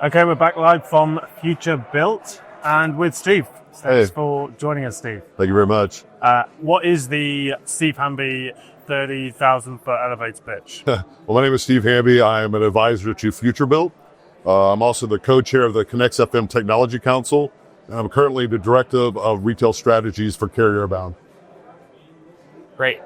Okay, we're back live from FutureBuilt and with Steve. Thanks for joining us, Steve. Thank you very much. What is the Steve Hamby 30,000-foot elevator pitch? Well, my name is Steve Hamby. I am an advisor to FutureBuilt. I'm also the co-chair of the Connects FM Technology Council, and I'm currently the director of retail strategies for Carrier Bound. Great.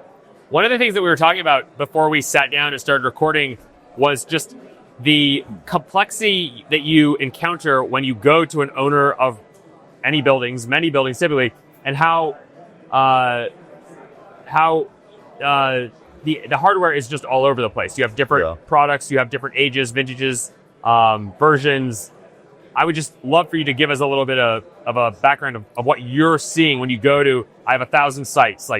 One of the things that we were talking about before we sat down and started recording was just the complexity that you encounter when you go to an owner of any buildings, many buildings typically, and how the hardware is just all over the place. You have different products, you have different ages, vintages, versions. I would just love for you to give us a little bit of a background of what you're seeing when you go to, I have 1,000 sites.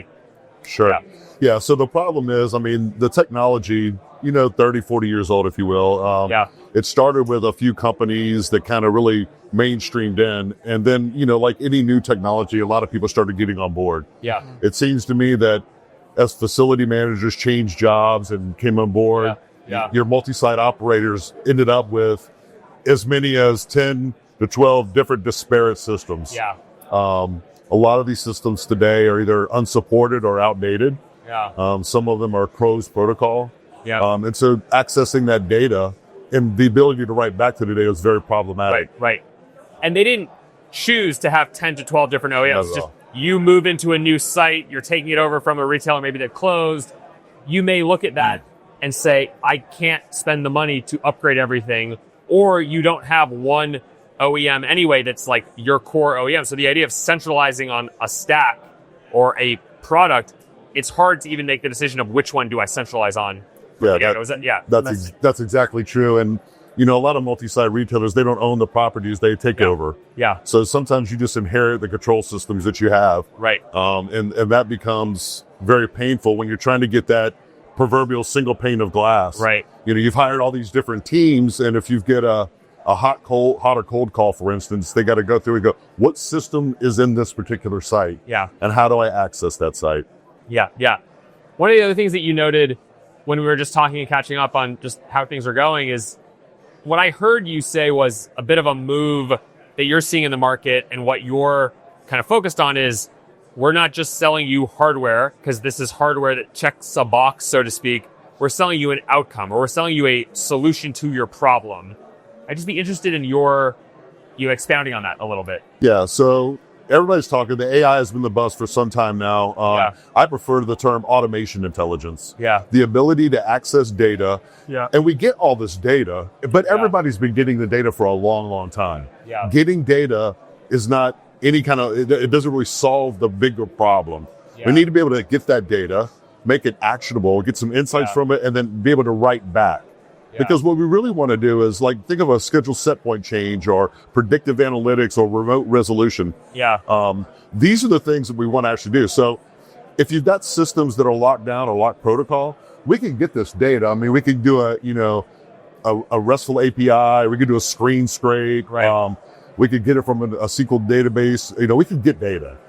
Sure. Yeah, so the problem is, the technology, 30, 40 years old, if you will. It started with a few companies that kind of really mainstreamed in. And then, like any new technology, a lot of people started getting on board. Yeah. It seems to me that as facility managers changed jobs and came on board, your multi-site operators ended up with as many as 10 to 12 different disparate systems. Yeah. A lot of these systems today are either unsupported or outdated. Yeah. Some of them are closed protocol. Yeah. And so accessing that data and the ability to write back to the data is very problematic. Right. And they didn't choose to have 10 to 12 different OEMs. Just all. you move into a new site, you're taking it over from a retailer, maybe they've closed. You may look at that and say, I can't spend the money to upgrade everything, or you don't have one OEM anyway that's like your core OEM. So the idea of centralizing on a stack or a product, it's hard to even make the decision of which one do I centralize on. That's exactly true. And, a lot of multi-site retailers, they don't own the properties, they take over. Yeah. So sometimes you just inherit the control systems that you have. Right. And that becomes very painful when you're trying to get that proverbial single pane of glass. Right. You've hired all these different teams, and if you get a hot or cold call, for instance, they got to go through and go, what system is in this particular site? Yeah. And how do I access that site? Yeah. One of the other things that you noted when we were just talking and catching up on just how things are going is what I heard you say was a bit of a move that you're seeing in the market, and what you're kind of focused on is we're not just selling you hardware because this is hardware that checks a box, so to speak. We're selling you an outcome, or we're selling you a solution to your problem. I'd just be interested in you expounding on that a little bit. Yeah, so everybody's talking. The AI has been the buzz for some time now. I prefer the term automation intelligence. Yeah. The ability to access data. Yeah. And we get all this data, but everybody's been getting the data for a long, long time. Yeah. Getting data is not any kind of, it doesn't really solve the bigger problem. Yeah. We need to be able to get that data, make it actionable, get some insights from it, and then be able to write back. Because what we really want to do is think of a scheduled set point change or predictive analytics or remote resolution. Yeah. These are the things that we want to actually do. So if you've got systems that are locked down or locked protocol, we can get this data. We can do a RESTful API. We could do a screen scrape. Right. We could get it from a SQL database. We can get data.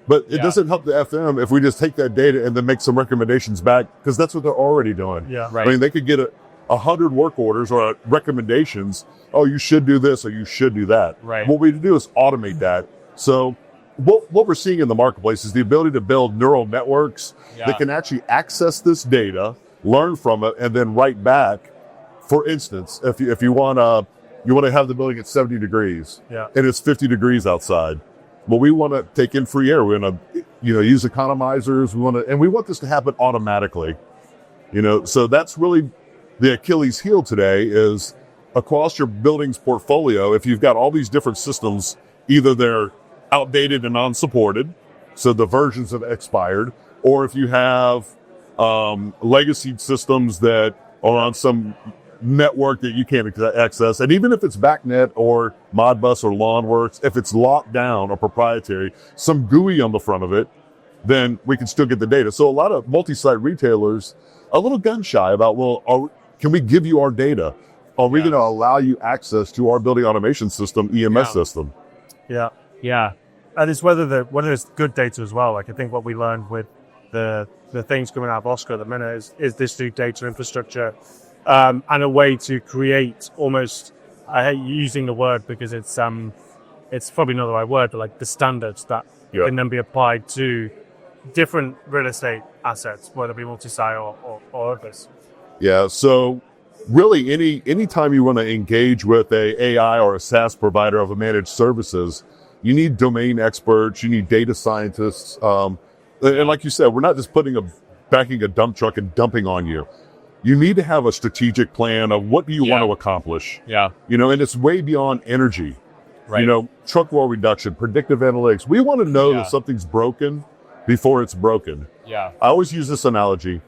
But it doesn't help the FM if we just take that data and then make some recommendations back, because that's what they're already doing. Yeah. Right. They could get 100 work orders or recommendations. Oh, you should do this or you should do that. Right. What we do is automate that. So what we're seeing in the marketplace is the ability to build neural networks that can actually access this data, learn from it, and then write back. For instance, if you want to have the building at 70 degrees and it's 50 degrees outside. Well, we want to take in free air. We want to, use economizers. We want this to happen automatically. So that's really the Achilles heel today is across your building's portfolio. If you've got all these different systems, either they're outdated and unsupported, so the versions have expired, or if you have legacy systems that are on some network that you can't access, and even if it's BACnet or Modbus or LawnWorks, if it's locked down or proprietary, some GUI on the front of it, then we can still get the data. So a lot of multi-site retailers are a little gun shy about, can we give you our data? Are we going to allow you access to our building automation system, EMS system? Yeah. Yeah. And it's whether it's good data as well. I think what we learned with the things coming out of Oscar at the minute is this new data infrastructure and a way to create almost I hate using the word because it's probably not the right word, but like the standards that can then be applied to different real estate assets, whether it be multi-site or others. Yeah. So really, anytime you want to engage with a AI or a SaaS provider of a managed services, you need domain experts, you need data scientists, and like you said, we're not just backing a dump truck and dumping on you. You need to have a strategic plan of what do you want to accomplish. Yeah. And it's way beyond energy. Right. Truck roll reduction, predictive analytics. We want to know that something's broken before it's broken. Yeah. I always use this analogy.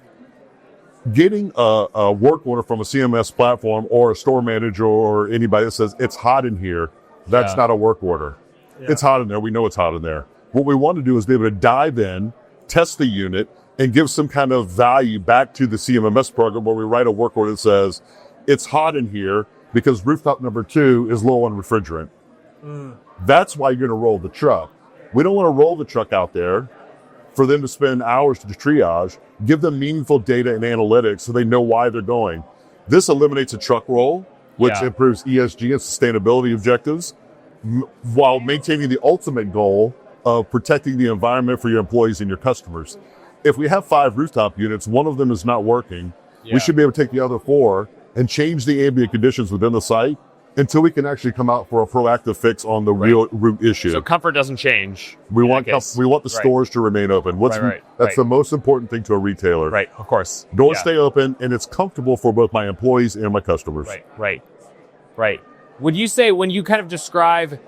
Getting a work order from a CMS platform or a store manager or anybody that says it's hot in here, that's not a work order. Yeah. It's hot in there. We know it's hot in there. What we want to do is be able to dive in, test the unit, and give some kind of value back to the CMMS program where we write a work order that says it's hot in here because rooftop number 2 is low on refrigerant. That's why you're going to roll the truck. We don't want to roll the truck out there for them to spend hours to triage, give them meaningful data and analytics so they know why they're going. This eliminates a truck roll, which improves ESG and sustainability objectives, while maintaining the ultimate goal of protecting the environment for your employees and your customers. If we have 5 rooftop units, one of them is not working, we should be able to take the other 4 and change the ambient conditions within the site until we can actually come out for a proactive fix on the real root issue. So comfort doesn't change. We want the stores to remain open. That's the most important thing to a retailer. Right, of course. Doors stay open, and it's comfortable for both my employees and my customers. Right. Would you say when you kind of describe,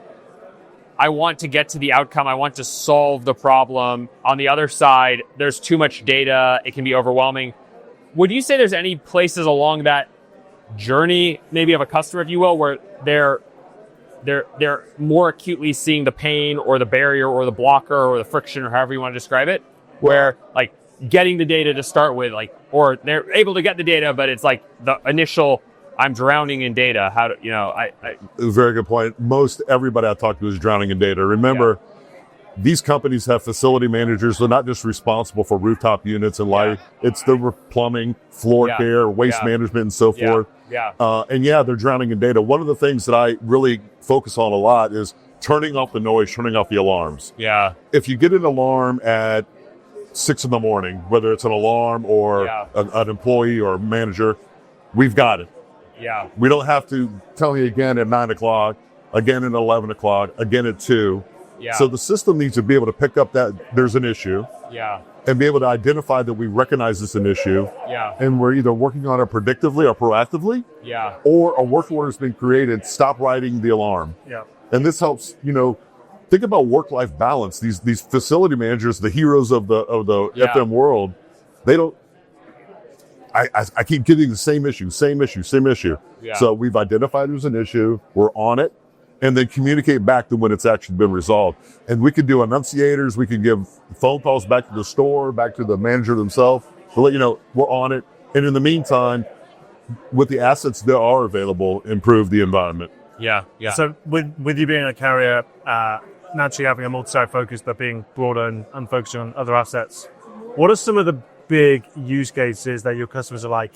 I want to get to the outcome, I want to solve the problem, on the other side, there's too much data, it can be overwhelming. Would you say there's any places along that journey, maybe of a customer, if you will, where they're more acutely seeing the pain or the barrier or the blocker or the friction or however you want to describe it, where like getting the data to start with, like, or they're able to get the data, but it's like the initial, I'm drowning in data. How do Very good point. Most everybody I talk to is drowning in data. Remember, these companies have facility managers. They're not just responsible for rooftop units and light. It's the plumbing, floor care, waste management, and so forth. They're drowning in data. One of the things that I really focus on a lot is turning off the noise, turning off the alarms. Yeah. If you get an alarm at 6 a.m, whether it's an alarm or an employee or a manager, we've got it. Yeah. We don't have to tell you again at 9 o'clock, again at 11 o'clock, again at 2. Yeah. So the system needs to be able to pick up that there's an issue. Yeah. And be able to identify that we recognize this an issue. Yeah. And we're either working on it predictively or proactively. Yeah. Or a work order has been created, stop writing the alarm. Yeah. And this helps, think about work-life balance. These facility managers, the heroes of the FM world, they don't, I keep getting the same issue. Yeah. So we've identified there's an issue, we're on it, and then communicate back to when it's actually been resolved. And we can do enunciators, we can give phone calls back to the store, back to the manager themselves, to let you know we're on it. And in the meantime, with the assets that are available, improve the environment. Yeah. So with you being a carrier, naturally having a multi-site focus, but being broader and focusing on other assets, what are some of the big use cases that your customers are like,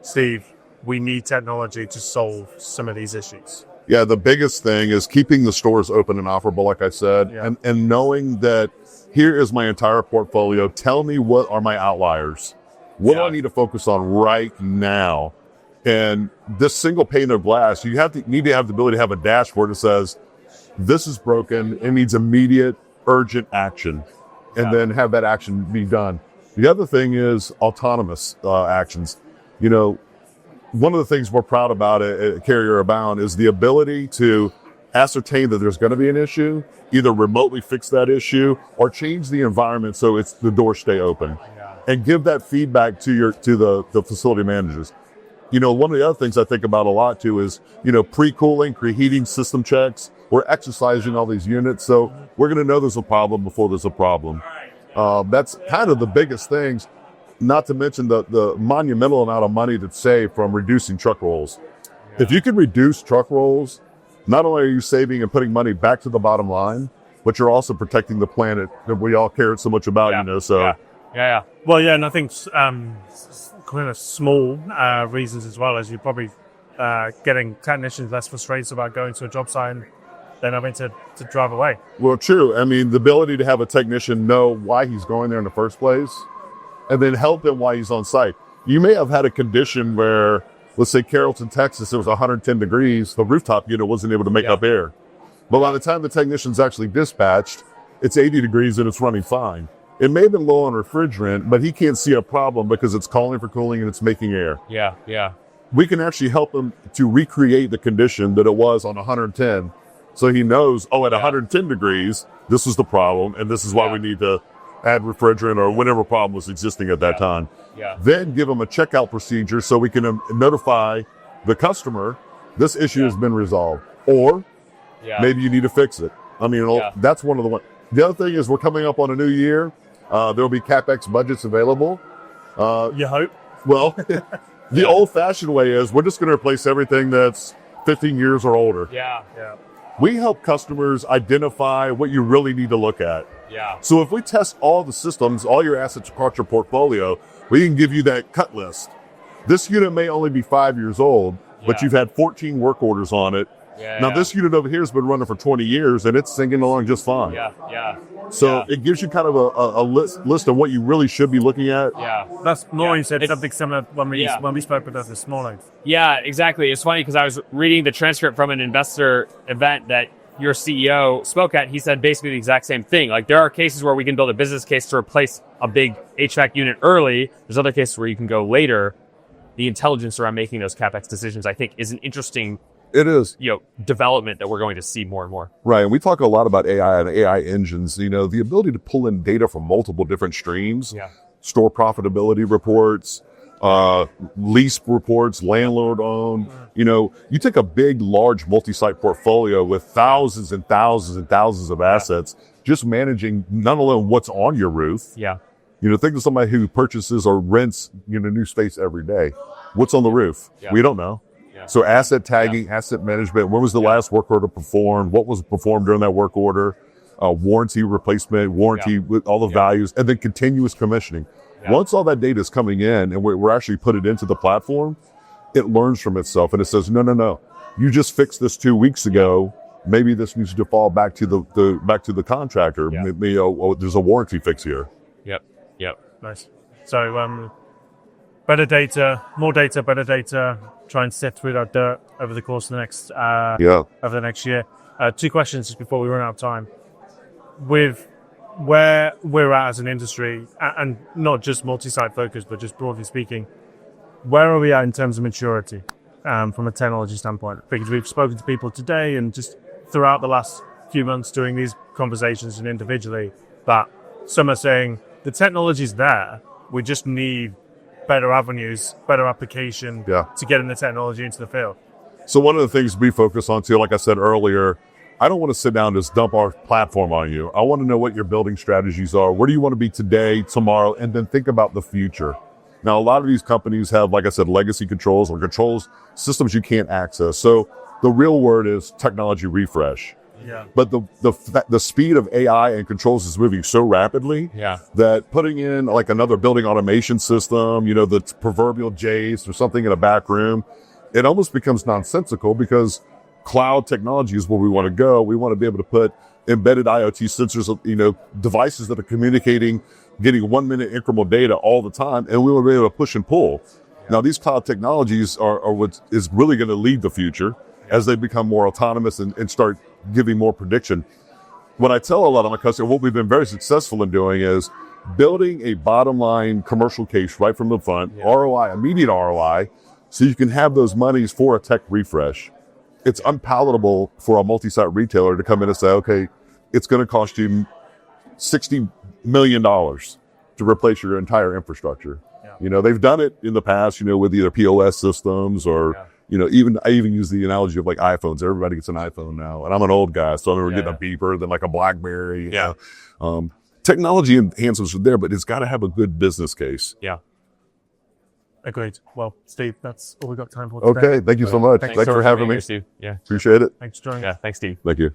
Steve, we need technology to solve some of these issues? Yeah, the biggest thing is keeping the stores open and operable, like I said, and knowing that here is my entire portfolio. Tell me what are my outliers. What do I need to focus on right now? And this single pane of glass, you need to have the ability to have a dashboard that says, this is broken, it needs immediate, urgent action, and then have that action be done. The other thing is autonomous actions. One of the things we're proud about at Carrier Abound is the ability to ascertain that there's going to be an issue, either remotely fix that issue or change the environment so the doors stay open, and give that feedback to the facility managers. One of the other things I think about a lot too is, pre-cooling, preheating system checks. We're exercising all these units, so we're going to know there's a problem before there's a problem. That's kind of the biggest things, not to mention the monumental amount of money that's saved from reducing truck rolls. If you can reduce truck rolls, not only are you saving and putting money back to the bottom line, but you're also protecting the planet that we all care so much about, Well, and I think kind of small reasons as well, as you probably getting technicians less frustrated about going to a job site and then having to drive away. Well, true. I mean, the ability to have a technician know why he's going there in the first place and then help him while he's on site. You may have had a condition where, let's say Carrollton, Texas, it was 110 degrees. The rooftop unit wasn't able to make up air. But by the time the technician's actually dispatched, it's 80 degrees and it's running fine. It may have been low on refrigerant, but he can't see a problem because it's calling for cooling and it's making air. Yeah. We can actually help him to recreate the condition that it was on 110. So he knows, at 110 degrees, this is the problem, and this is why we need to add refrigerant or whatever problem was existing at that time. Then give him a checkout procedure so we can notify the customer, this issue has been resolved. Or maybe you need to fix it. I mean, that's one of the ones. The other thing is we're coming up on a new year. There'll be CapEx budgets available. You hope? Well, the old-fashioned way is we're just going to replace everything that's 15 years or older. Yeah. We help customers identify what you really need to look at. Yeah. So if we test all the systems, all your assets across your portfolio, we can give you that cut list. This unit may only be 5 years old, but you've had 14 work orders on it. Now this unit over here has been running for 20 years and it's singing along just fine. So it gives you kind of a list of what you really should be looking at. That's Noreen said something similar when we spoke with us this morning. Yeah, exactly. It's funny because I was reading the transcript from an investor event that your CEO spoke at. He said basically the exact same thing. Like there are cases where we can build a business case to replace a big HVAC unit early. There's other cases where you can go later. The intelligence around making those CapEx decisions, I think, is an interesting development that we're going to see more and more. Right. And we talk a lot about AI and AI engines, the ability to pull in data from multiple different streams, store profitability reports, lease reports, landlord owned. You take a big, large multi-site portfolio with thousands and thousands and thousands of assets, just managing not alone what's on your roof. Think of somebody who purchases or rents, new space every day. What's on the roof? We don't know. So asset tagging, asset management, when was the last work order performed? What was performed during that work order? Warranty replacement, warranty with all the values, and then continuous commissioning. Once all that data is coming in and we're actually put it into the platform, it learns from itself and it says, no, you just fixed this 2 weeks ago. Maybe this needs to fall back to the contractor. Maybe, there's a warranty fix here. Yep. Nice. So, better data, more data, better data. Try and sift through that dirt over the course of the next over the next year. 2 questions just before we run out of time. With where we're at as an industry, and not just multi-site focused, but just broadly speaking, where are we at in terms of maturity from a technology standpoint? Because we've spoken to people today and just throughout the last few months doing these conversations and individually, that some are saying the technology's there, we just need better avenues, better application to getting the technology into the field. So one of the things we focus on too, like I said earlier, I don't want to sit down and just dump our platform on you. I want to know what your building strategies are. Where do you want to be today, tomorrow, and then think about the future. Now, a lot of these companies have, like I said, legacy controls or controls systems you can't access. So the real word is technology refresh. But the speed of AI and controls is moving so rapidly that putting in like another building automation system, the proverbial Jace or something in a back room, it almost becomes nonsensical because cloud technology is where we want to go. We want to be able to put embedded IoT sensors, devices that are communicating, getting 1 minute incremental data all the time, and we want to be able to push and pull. Now, these cloud technologies are what is really going to lead the future as they become more autonomous and start giving more prediction. What I tell a lot of my customers, what we've been very successful in doing is building a bottom line commercial case right from the front, ROI, immediate ROI, so you can have those monies for a tech refresh. It's unpalatable for a multi-site retailer to come in and say, okay, it's going to cost you $60 million to replace your entire infrastructure. They've done it in the past, with either POS systems or I even use the analogy of like iPhones. Everybody gets an iPhone now, and I'm an old guy, so I remember getting a beeper, then like a BlackBerry. Technology enhancements are there, but it's got to have a good business case. Agreed. Well, Steve, that's all we've got time for today. Okay, thank you so much. Thanks for having me. Steve. Appreciate it. Thanks for joining. Thanks, Steve. Thank you.